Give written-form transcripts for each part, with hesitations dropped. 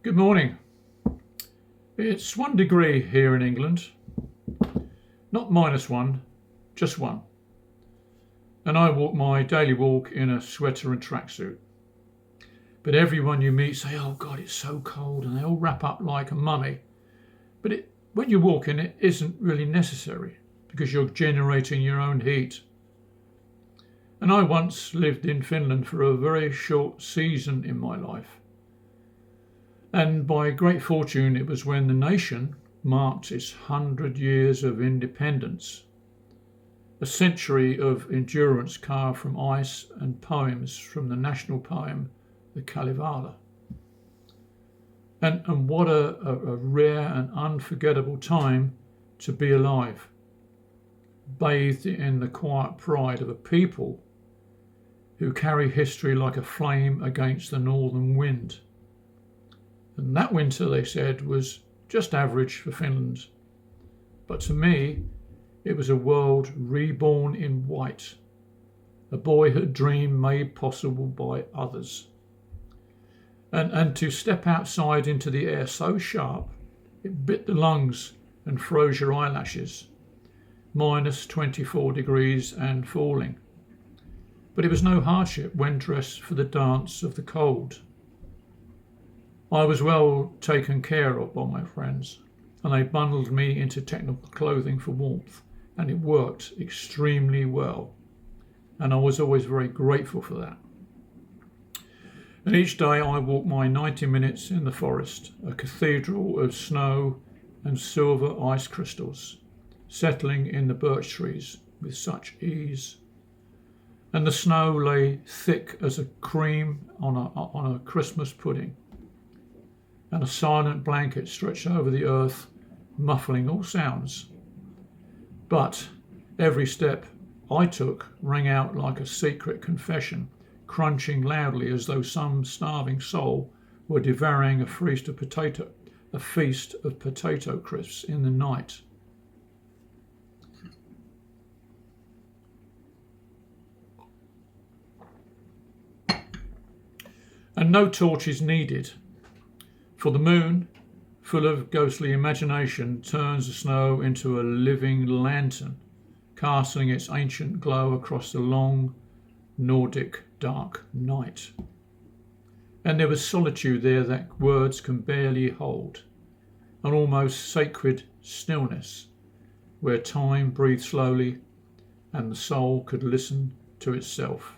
Good morning. It's 1 degree here in England. Not -1, just 1. And I walk my daily walk in a sweater and tracksuit. But everyone you meet say, oh God, it's so cold, and they all wrap up like a mummy. But when you're walking, it isn't really necessary because you're generating your own heat. And I once lived in Finland for a very short season in my life. And by great fortune, it was when the nation marked its 100 years of independence. A century of endurance carved from ice and poems from the national poem, the Kalevala. And what a rare and unforgettable time to be alive, bathed in the quiet pride of a people who carry history like a flame against the northern wind. And that winter, they said, was just average for Finland. But to me, it was a world reborn in white, a boyhood dream made possible by others. And to step outside into the air so sharp, it bit the lungs and froze your eyelashes, -24 degrees and falling. But it was no hardship when dressed for the dance of the cold. I was well taken care of by my friends, and they bundled me into technical clothing for warmth, and it worked extremely well. And I was always very grateful for that. And each day I walked my 90 minutes in the forest, a cathedral of snow and silver ice crystals, settling in the birch trees with such ease. And the snow lay thick as a cream on a Christmas pudding, and a silent blanket stretched over the earth, muffling all sounds. But every step I took rang out like a secret confession, crunching loudly as though some starving soul were devouring a feast of potato crisps in the night. And no torches needed, for the moon, full of ghostly imagination, turns the snow into a living lantern, casting its ancient glow across the long Nordic dark night. And there was solitude there that words can barely hold, an almost sacred stillness where time breathed slowly and the soul could listen to itself.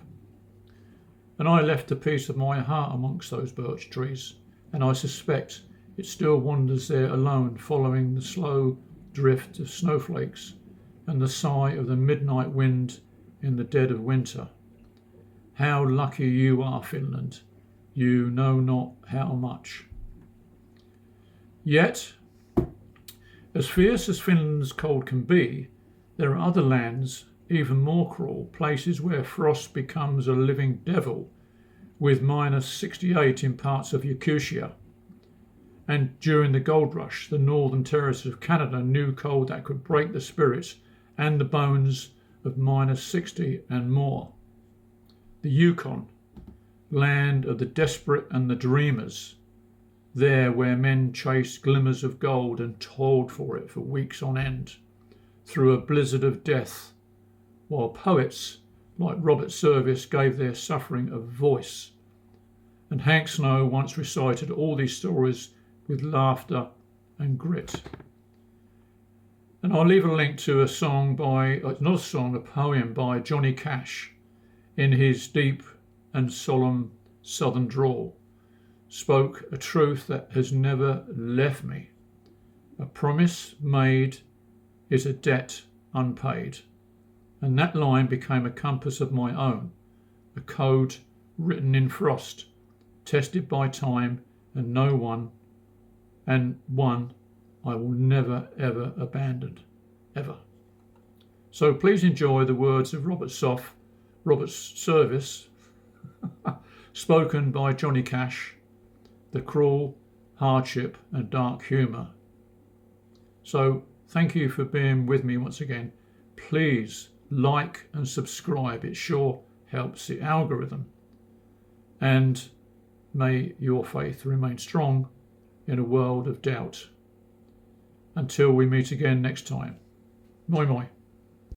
And I left a piece of my heart amongst those birch trees, and I suspect it still wanders there alone, following the slow drift of snowflakes and the sigh of the midnight wind in the dead of winter. How lucky you are, Finland. You know not how much. Yet, as fierce as Finland's cold can be, there are other lands, even more cruel, places where frost becomes a living devil, with -68 in parts of Yakutia. And during the gold rush, the northern terraces of Canada knew cold that could break the spirits and the bones of -60 and more. The Yukon, land of the desperate and the dreamers, there where men chased glimmers of gold and toiled for it for weeks on end, through a blizzard of death, while poets like Robert Service gave their suffering a voice. And Hank Snow once recited all these stories with laughter and grit. And I'll leave a link to a poem by Johnny Cash in his deep and solemn southern drawl. Spoke a truth that has never left me. A promise made is a debt unpaid. And that line became a compass of my own, a code written in frost, tested by time, and one I will never ever abandon, ever. So please enjoy the words of Robert Service, spoken by Johnny Cash, the cruel, hardship and dark humour. So thank you for being with me once again. Please like and subscribe. It sure helps the algorithm. And may your faith remain strong in a world of doubt. Until we meet again next time. Moi moi.